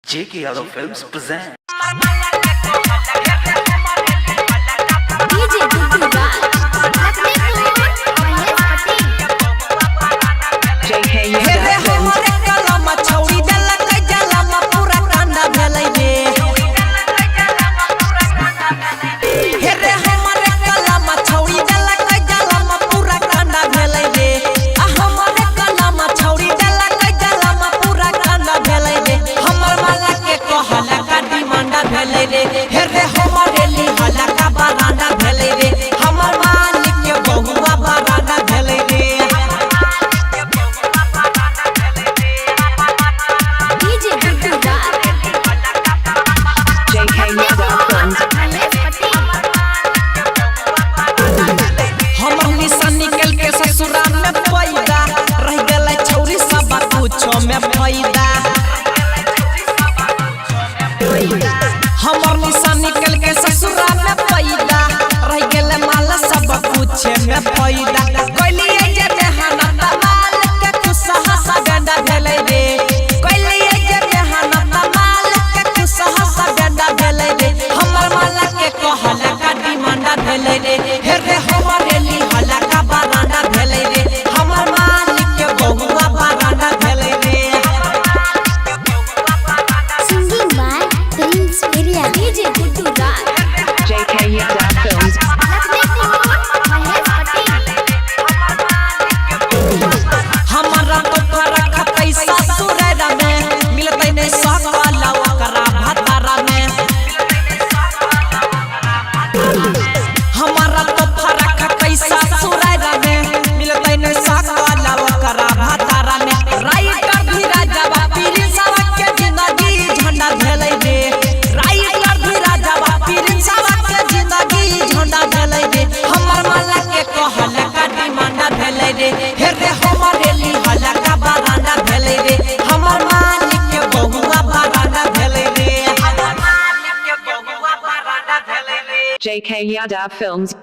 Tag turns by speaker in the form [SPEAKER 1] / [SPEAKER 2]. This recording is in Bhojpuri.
[SPEAKER 1] JK Yadav Films present.
[SPEAKER 2] DJ Guddu Raj, Lakshmipur, Mahesh Patel.
[SPEAKER 3] JK Yadav Films.
[SPEAKER 4] में फायदा हमर निशान निकल के ससुरा में पैदा रह गेल माल सब कुछ में फायदा कोइलिए जे मेहनत माल के खुशहा सा गंदा भेलै रे कोइलिए जे मेहनत माल के खुशहा सा गंदा भेलै रे हमर माल के कहल का डिमांड भेलै रे हे रे हमर ली हला का बरांडा भेलै रे हमर माल के बहुआ बरांडा भेलै रे
[SPEAKER 2] DJ Guddu Raj,
[SPEAKER 3] JK Yadav Films.
[SPEAKER 2] Lakshmipur, Mahesh Patel.
[SPEAKER 4] हमारा तो फरक पैसा सुरेरा में मिलते नहीं सकला ओकरा भतारा में हमारा तो फरक पैसा सुरेरा में मिलते नहीं सकला ओकरा भतारा में राइटर भी राजा पीरी सवा के जिंदगी झंडा भेलै रे राइटर भी राजा पीरी सवा के जिंदगी झंडा भेलै रे हमर माला के कहल का डिमांड भेलै रे हे रे हमर ली हला का बरांडा भेलै रे हमर मालिक के बहुआ बरांडा भेलै रे हमर मालिक के बहुआ बरांडा भेलै रे
[SPEAKER 3] JK Yadav Films.